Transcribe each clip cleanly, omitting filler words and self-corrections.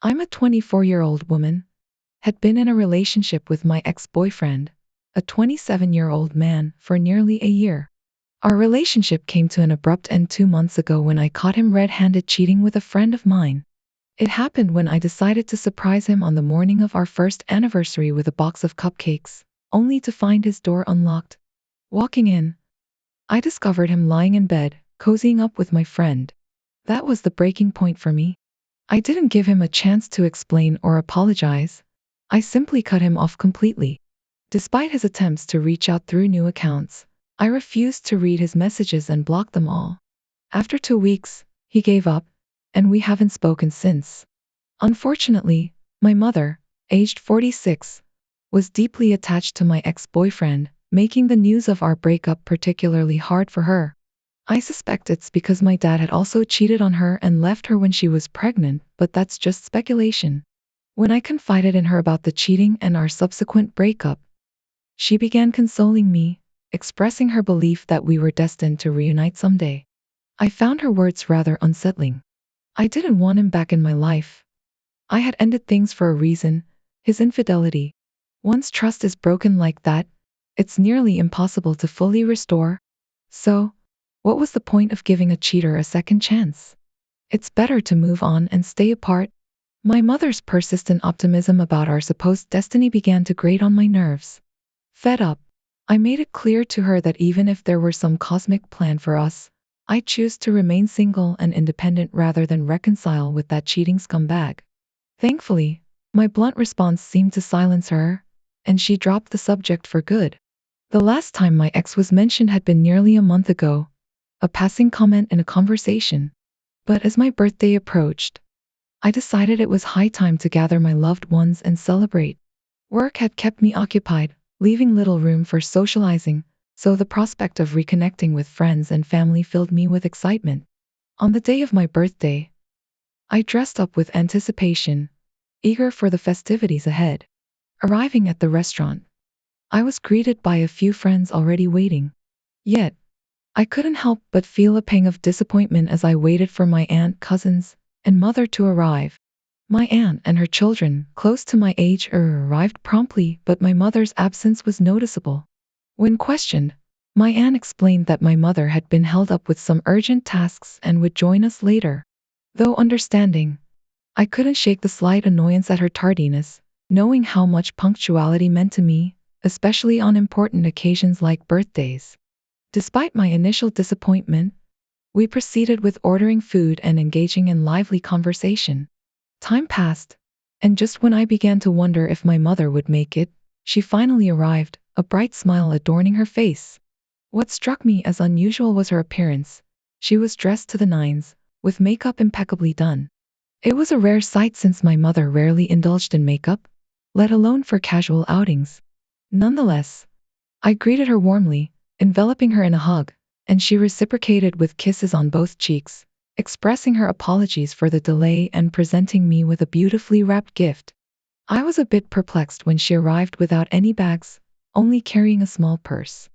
I'm a 24-year-old woman, had been in a relationship with my ex-boyfriend, a 27-year-old man, for nearly a year. Our relationship came to an abrupt end 2 months ago when I caught him red-handed cheating with a friend of mine. It happened when I decided to surprise him on the morning of our first anniversary with a box of cupcakes, only to find his door unlocked. Walking in, I discovered him lying in bed, cozying up with my friend. That was the breaking point for me. I didn't give him a chance to explain or apologize. I simply cut him off completely. Despite his attempts to reach out through new accounts, I refused to read his messages and blocked them all. After 2 weeks, he gave up, and we haven't spoken since. Unfortunately, my mother, aged 46, was deeply attached to my ex-boyfriend, making the news of our breakup particularly hard for her. I suspect it's because my dad had also cheated on her and left her when she was pregnant, but that's just speculation. When I confided in her about the cheating and our subsequent breakup, she began consoling me, expressing her belief that we were destined to reunite someday. I found her words rather unsettling. I didn't want him back in my life. I had ended things for a reason, his infidelity. Once trust is broken like that, it's nearly impossible to fully restore. So, what was the point of giving a cheater a second chance? It's better to move on and stay apart. My mother's persistent optimism about our supposed destiny began to grate on my nerves. Fed up, I made it clear to her that even if there were some cosmic plan for us, I choose to remain single and independent rather than reconcile with that cheating scumbag. Thankfully, my blunt response seemed to silence her, and she dropped the subject for good. The last time my ex was mentioned had been nearly a month ago, a passing comment in a conversation. But as my birthday approached, I decided it was high time to gather my loved ones and celebrate. Work had kept me occupied, leaving little room for socializing, so the prospect of reconnecting with friends and family filled me with excitement. On the day of my birthday, I dressed up with anticipation, eager for the festivities ahead. Arriving at the restaurant, I was greeted by a few friends already waiting. Yet, I couldn't help but feel a pang of disappointment as I waited for my aunt, cousins, and mother to arrive. My aunt and her children, close to my age, arrived promptly, but my mother's absence was noticeable. When questioned, my aunt explained that my mother had been held up with some urgent tasks and would join us later. Though understanding, I couldn't shake the slight annoyance at her tardiness, knowing how much punctuality meant to me, especially on important occasions like birthdays. Despite my initial disappointment, we proceeded with ordering food and engaging in lively conversation. Time passed, and just when I began to wonder if my mother would make it, she finally arrived, a bright smile adorning her face. What struck me as unusual was her appearance. She was dressed to the nines, with makeup impeccably done. It was a rare sight since my mother rarely indulged in makeup, let alone for casual outings. Nonetheless, I greeted her warmly, enveloping her in a hug, and she reciprocated with kisses on both cheeks, expressing her apologies for the delay and presenting me with a beautifully wrapped gift. I was a bit perplexed when she arrived without any bags, only carrying a small purse.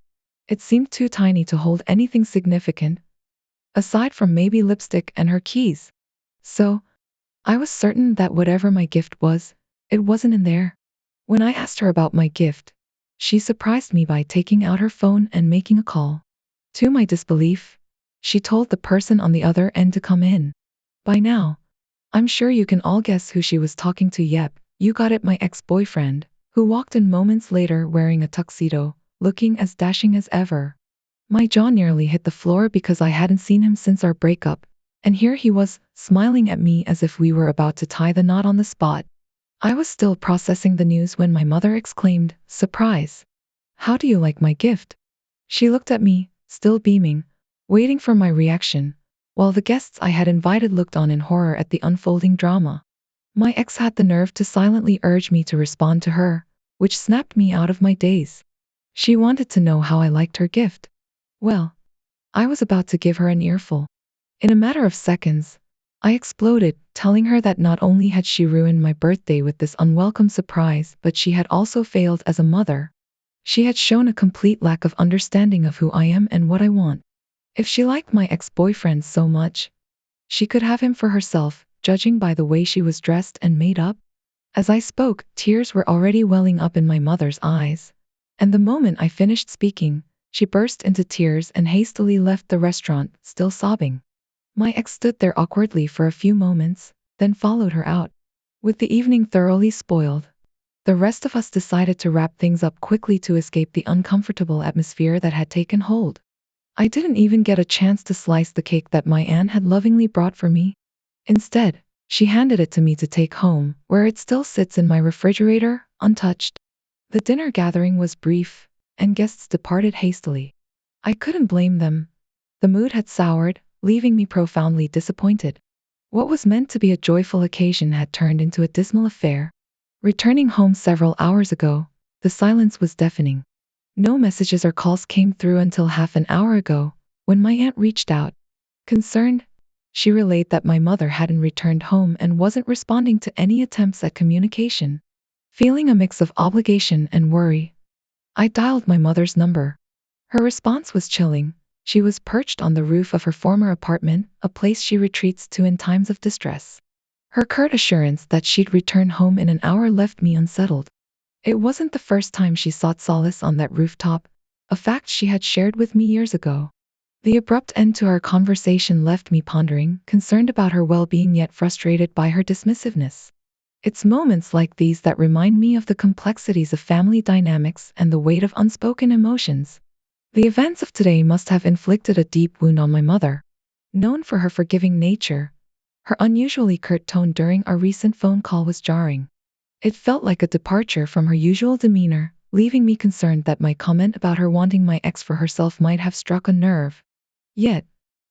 It seemed too tiny to hold anything significant, aside from maybe lipstick and her keys. So, I was certain that whatever my gift was, it wasn't in there. When I asked her about my gift, she surprised me by taking out her phone and making a call. To my disbelief, she told the person on the other end to come in. By now, I'm sure you can all guess who she was talking to. Yep, you got it, my ex-boyfriend, who walked in moments later wearing a tuxedo, looking as dashing as ever. My jaw nearly hit the floor because I hadn't seen him since our breakup, and here he was, smiling at me as if we were about to tie the knot on the spot. I was still processing the news when my mother exclaimed, "Surprise! How do you like my gift?" She looked at me, still beaming, waiting for my reaction, while the guests I had invited looked on in horror at the unfolding drama. My ex had the nerve to silently urge me to respond to her, which snapped me out of my daze. She wanted to know how I liked her gift. Well, I was about to give her an earful. In a matter of seconds, I exploded, telling her that not only had she ruined my birthday with this unwelcome surprise, but she had also failed as a mother. She had shown a complete lack of understanding of who I am and what I want. If she liked my ex-boyfriend so much, she could have him for herself, judging by the way she was dressed and made up. As I spoke, tears were already welling up in my mother's eyes. And the moment I finished speaking, she burst into tears and hastily left the restaurant, still sobbing. My ex stood there awkwardly for a few moments, then followed her out. With the evening thoroughly spoiled, the rest of us decided to wrap things up quickly to escape the uncomfortable atmosphere that had taken hold. I didn't even get a chance to slice the cake that my aunt had lovingly brought for me. Instead, she handed it to me to take home, where it still sits in my refrigerator, untouched. The dinner gathering was brief, and guests departed hastily. I couldn't blame them. The mood had soured, leaving me profoundly disappointed. What was meant to be a joyful occasion had turned into a dismal affair. Returning home several hours ago, the silence was deafening. No messages or calls came through until half an hour ago, when my aunt reached out. Concerned, she relayed that my mother hadn't returned home and wasn't responding to any attempts at communication. Feeling a mix of obligation and worry, I dialed my mother's number. Her response was chilling. She was perched on the roof of her former apartment, a place she retreats to in times of distress. Her curt assurance that she'd return home in an hour left me unsettled. It wasn't the first time she sought solace on that rooftop, a fact she had shared with me years ago. The abrupt end to our conversation left me pondering, concerned about her well-being yet frustrated by her dismissiveness. It's moments like these that remind me of the complexities of family dynamics and the weight of unspoken emotions. The events of today must have inflicted a deep wound on my mother. Known for her forgiving nature, her unusually curt tone during our recent phone call was jarring. It felt like a departure from her usual demeanor, leaving me concerned that my comment about her wanting my ex for herself might have struck a nerve. Yet,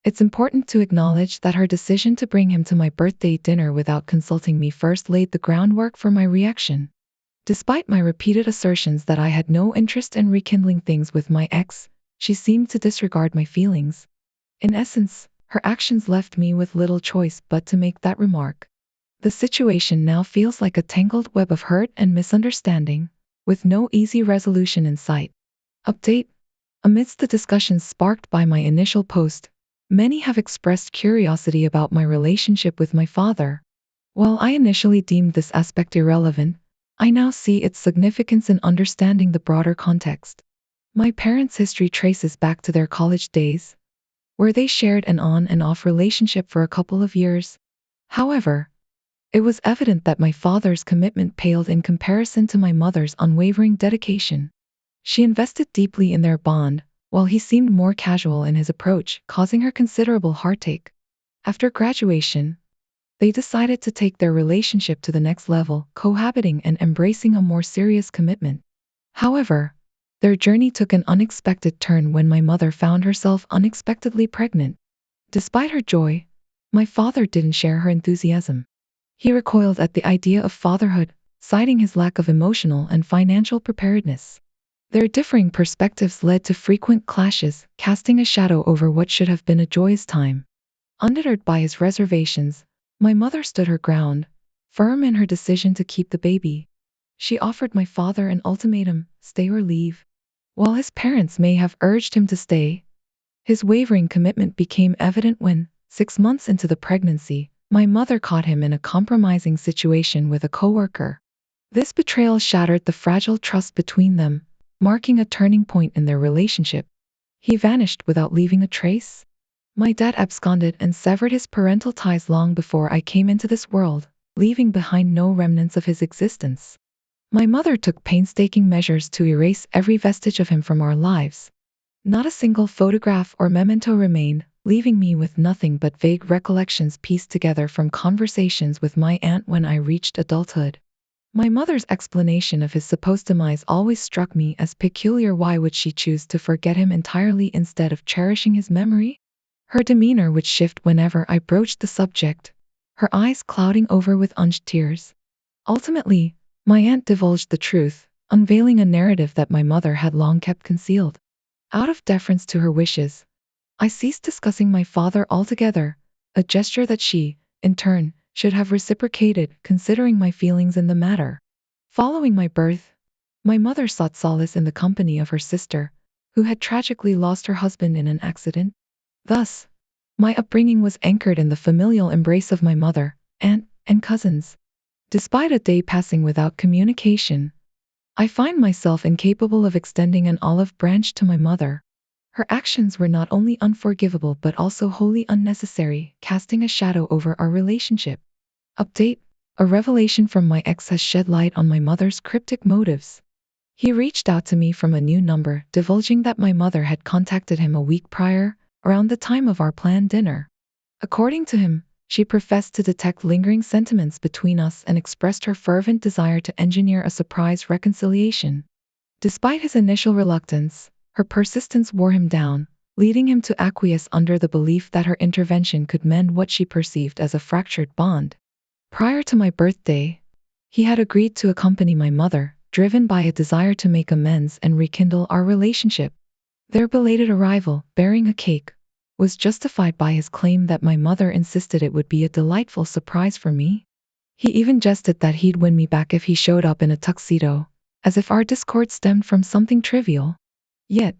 it's important to acknowledge that her decision to bring him to my birthday dinner without consulting me first laid the groundwork for my reaction. Despite my repeated assertions that I had no interest in rekindling things with my ex, she seemed to disregard my feelings. In essence, her actions left me with little choice but to make that remark. The situation now feels like a tangled web of hurt and misunderstanding, with no easy resolution in sight. Update: amidst the discussions sparked by my initial post, many have expressed curiosity about my relationship with my father. While I initially deemed this aspect irrelevant, I now see its significance in understanding the broader context. My parents' history traces back to their college days, where they shared an on and off relationship for a couple of years. However, it was evident that my father's commitment paled in comparison to my mother's unwavering dedication. She invested deeply in their bond, while he seemed more casual in his approach, causing her considerable heartache. After graduation, they decided to take their relationship to the next level, cohabiting and embracing a more serious commitment. However, their journey took an unexpected turn when my mother found herself unexpectedly pregnant. Despite her joy, my father didn't share her enthusiasm. He recoiled at the idea of fatherhood, citing his lack of emotional and financial preparedness. Their differing perspectives led to frequent clashes, casting a shadow over what should have been a joyous time. Undeterred by his reservations, my mother stood her ground, firm in her decision to keep the baby. She offered my father an ultimatum: stay or leave. While his parents may have urged him to stay, his wavering commitment became evident when, 6 months into the pregnancy, my mother caught him in a compromising situation with a coworker. This betrayal shattered the fragile trust between them, marking a turning point in their relationship. He vanished without leaving a trace. My dad absconded and severed his parental ties long before I came into this world, leaving behind no remnants of his existence. My mother took painstaking measures to erase every vestige of him from our lives. Not a single photograph or memento remained, leaving me with nothing but vague recollections pieced together from conversations with my aunt when I reached adulthood. My mother's explanation of his supposed demise always struck me as peculiar. Why would she choose to forget him entirely instead of cherishing his memory? Her demeanor would shift whenever I broached the subject, her eyes clouding over with unshed tears. Ultimately, my aunt divulged the truth, unveiling a narrative that my mother had long kept concealed. Out of deference to her wishes, I ceased discussing my father altogether, a gesture that she, in turn, should have reciprocated, considering my feelings in the matter. Following my birth, my mother sought solace in the company of her sister, who had tragically lost her husband in an accident. Thus, my upbringing was anchored in the familial embrace of my mother, aunt, and cousins. Despite a day passing without communication, I find myself incapable of extending an olive branch to my mother. Her actions were not only unforgivable but also wholly unnecessary, casting a shadow over our relationship. Update: a revelation from my ex has shed light on my mother's cryptic motives. He reached out to me from a new number, divulging that my mother had contacted him a week prior, around the time of our planned dinner. According to him, she professed to detect lingering sentiments between us and expressed her fervent desire to engineer a surprise reconciliation. Despite his initial reluctance, her persistence wore him down, leading him to acquiesce under the belief that her intervention could mend what she perceived as a fractured bond. Prior to my birthday, he had agreed to accompany my mother, driven by a desire to make amends and rekindle our relationship. Their belated arrival, bearing a cake, was justified by his claim that my mother insisted it would be a delightful surprise for me. He even jested that he'd win me back if he showed up in a tuxedo, as if our discord stemmed from something trivial. Yet,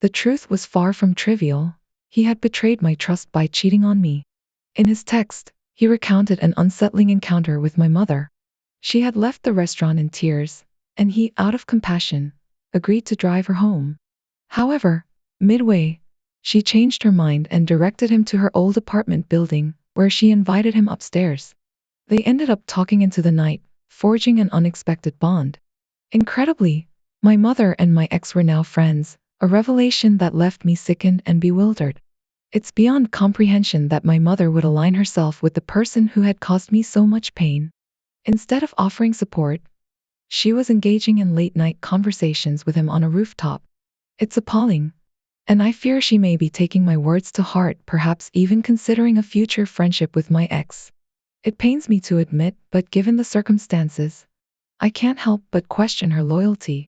the truth was far from trivial. He had betrayed my trust by cheating on me. In his text, he recounted an unsettling encounter with my mother. She had left the restaurant in tears, and he, out of compassion, agreed to drive her home. However, midway, she changed her mind and directed him to her old apartment building, where she invited him upstairs. They ended up talking into the night, forging an unexpected bond. Incredibly, my mother and my ex were now friends, a revelation that left me sickened and bewildered. It's beyond comprehension that my mother would align herself with the person who had caused me so much pain. Instead of offering support, she was engaging in late-night conversations with him on a rooftop. It's appalling, and I fear she may be taking my words to heart, perhaps even considering a future friendship with my ex. It pains me to admit, but given the circumstances, I can't help but question her loyalty.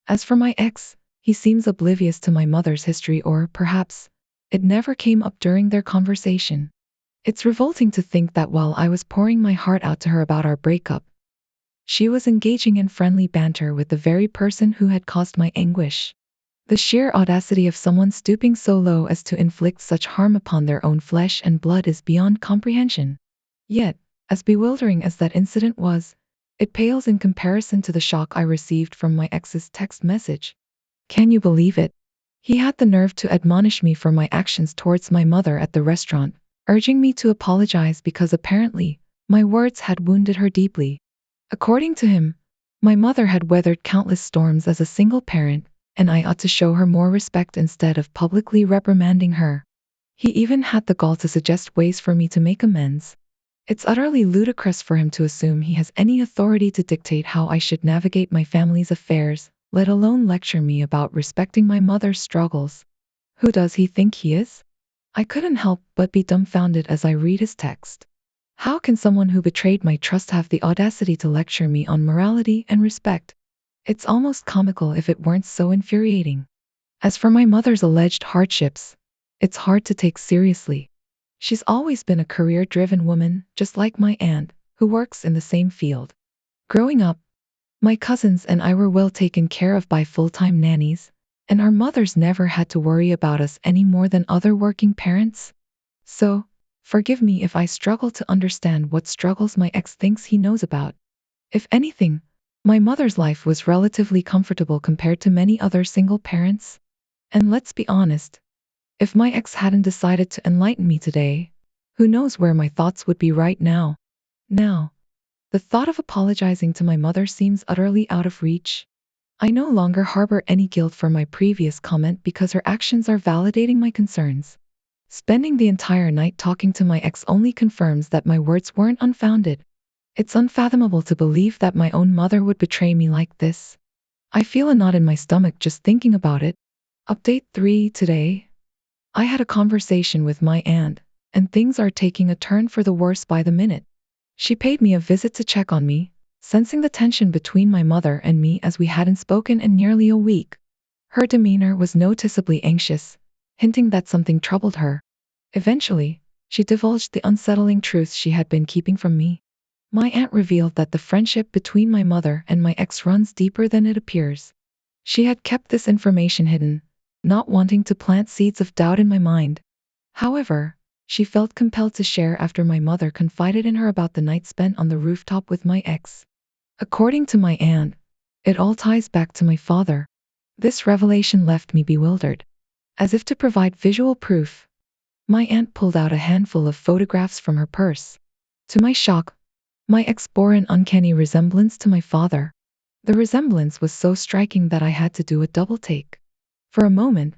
As for my ex, he seems oblivious to my mother's history, or perhaps it never came up during their conversation. It's revolting to think that while I was pouring my heart out to her about our breakup, she was engaging in friendly banter with the very person who had caused my anguish. The sheer audacity of someone stooping so low as to inflict such harm upon their own flesh and blood is beyond comprehension. Yet, as bewildering as that incident was, it pales in comparison to the shock I received from my ex's text message. Can you believe it? He had the nerve to admonish me for my actions towards my mother at the restaurant, urging me to apologize because apparently, my words had wounded her deeply. According to him, my mother had weathered countless storms as a single parent, and I ought to show her more respect instead of publicly reprimanding her. He even had the gall to suggest ways for me to make amends. It's utterly ludicrous for him to assume he has any authority to dictate how I should navigate my family's affairs, let alone lecture me about respecting my mother's struggles. Who does he think he is? I couldn't help but be dumbfounded as I read his text. How can someone who betrayed my trust have the audacity to lecture me on morality and respect? It's almost comical if it weren't so infuriating. As for my mother's alleged hardships, it's hard to take seriously. She's always been a career-driven woman, just like my aunt, who works in the same field. Growing up, my cousins and I were well taken care of by full-time nannies, and our mothers never had to worry about us any more than other working parents. So, forgive me if I struggle to understand what struggles my ex thinks he knows about. If anything, my mother's life was relatively comfortable compared to many other single parents. And let's be honest, if my ex hadn't decided to enlighten me today, who knows where my thoughts would be right now. Now, the thought of apologizing to my mother seems utterly out of reach. I no longer harbor any guilt for my previous comment because her actions are validating my concerns. Spending the entire night talking to my ex only confirms that my words weren't unfounded. It's unfathomable to believe that my own mother would betray me like this. I feel a knot in my stomach just thinking about it. Update 3 today. I had a conversation with my aunt, and things are taking a turn for the worse by the minute. She paid me a visit to check on me, sensing the tension between my mother and me as we hadn't spoken in nearly a week. Her demeanor was noticeably anxious, hinting that something troubled her. Eventually, she divulged the unsettling truths she had been keeping from me. My aunt revealed that the friendship between my mother and my ex runs deeper than it appears. She had kept this information hidden, not wanting to plant seeds of doubt in my mind. However, she felt compelled to share after my mother confided in her about the night spent on the rooftop with my ex. According to my aunt, it all ties back to my father. This revelation left me bewildered. As if to provide visual proof, my aunt pulled out a handful of photographs from her purse. To my shock, my ex bore an uncanny resemblance to my father. The resemblance was so striking that I had to do a double take. For a moment,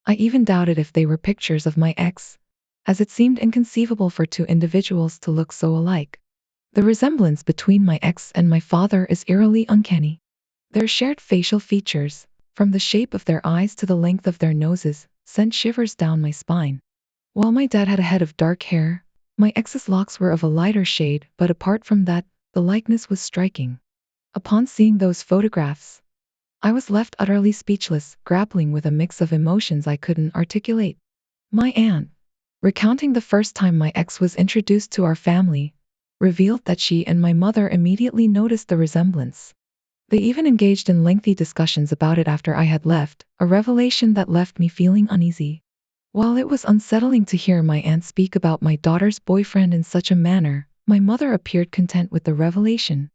I even doubted if they were pictures of my ex, as it seemed inconceivable for two individuals to look so alike. The resemblance between my ex and my father is eerily uncanny. Their shared facial features, from the shape of their eyes to the length of their noses, sent shivers down my spine. While my dad had a head of dark hair, my ex's locks were of a lighter shade, but apart from that, the likeness was striking. Upon seeing those photographs, I was left utterly speechless, grappling with a mix of emotions I couldn't articulate. My aunt, recounting the first time my ex was introduced to our family, revealed that she and my mother immediately noticed the resemblance. They even engaged in lengthy discussions about it after I had left, a revelation that left me feeling uneasy. While it was unsettling to hear my aunt speak about my daughter's boyfriend in such a manner, my mother appeared content with the revelation.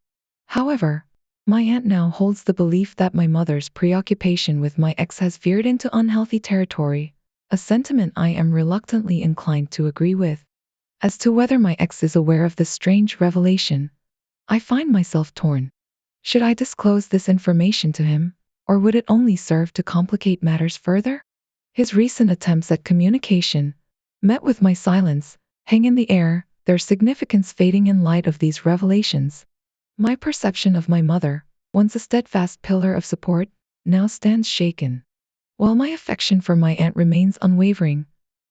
However, my aunt now holds the belief that my mother's preoccupation with my ex has veered into unhealthy territory, a sentiment I am reluctantly inclined to agree with. As to whether my ex is aware of this strange revelation, I find myself torn. Should I disclose this information to him, or would it only serve to complicate matters further? His recent attempts at communication, met with my silence, hang in the air, their significance fading in light of these revelations. My perception of my mother, once a steadfast pillar of support, now stands shaken. While my affection for my aunt remains unwavering,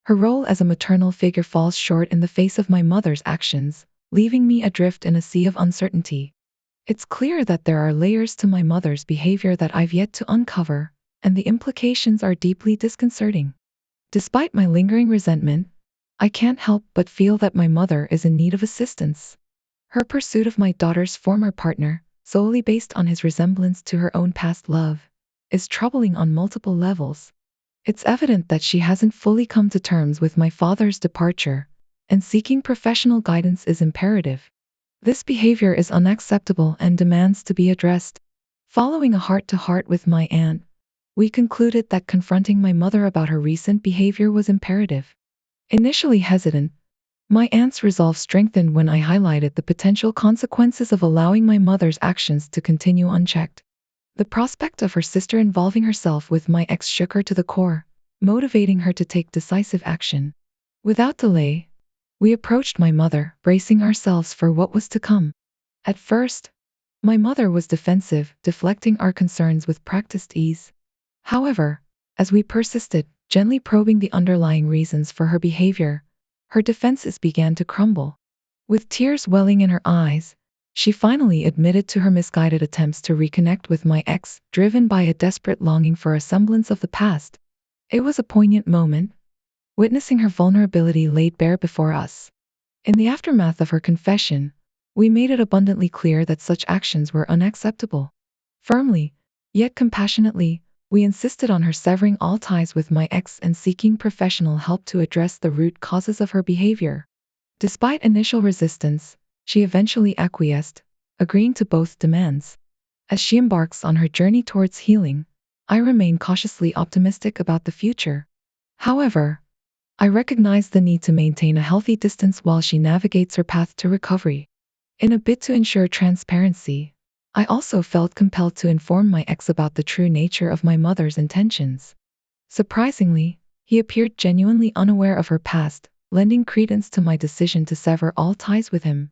her role as a maternal figure falls short in the face of my mother's actions, leaving me adrift in a sea of uncertainty. It's clear that there are layers to my mother's behavior that I've yet to uncover, and the implications are deeply disconcerting. Despite my lingering resentment, I can't help but feel that my mother is in need of assistance. Her pursuit of my daughter's former partner, solely based on his resemblance to her own past love, is troubling on multiple levels. It's evident that she hasn't fully come to terms with my father's departure, and seeking professional guidance is imperative. This behavior is unacceptable and demands to be addressed. Following a heart-to-heart with my aunt, we concluded that confronting my mother about her recent behavior was imperative. Initially hesitant, my aunt's resolve strengthened when I highlighted the potential consequences of allowing my mother's actions to continue unchecked. The prospect of her sister involving herself with my ex shook her to the core, motivating her to take decisive action. Without delay, we approached my mother, bracing ourselves for what was to come. At first, my mother was defensive, deflecting our concerns with practiced ease. However, as we persisted, gently probing the underlying reasons for her behavior, her defenses began to crumble. With tears welling in her eyes, she finally admitted to her misguided attempts to reconnect with my ex, driven by a desperate longing for a semblance of the past. It was a poignant moment, witnessing her vulnerability laid bare before us. In the aftermath of her confession, we made it abundantly clear that such actions were unacceptable. Firmly, yet compassionately, we insisted on her severing all ties with my ex and seeking professional help to address the root causes of her behavior. Despite initial resistance, she eventually acquiesced, agreeing to both demands. As she embarks on her journey towards healing, I remain cautiously optimistic about the future. However, I recognize the need to maintain a healthy distance while she navigates her path to recovery. In a bid to ensure transparency, I also felt compelled to inform my ex about the true nature of my mother's intentions. Surprisingly, he appeared genuinely unaware of her past, lending credence to my decision to sever all ties with him.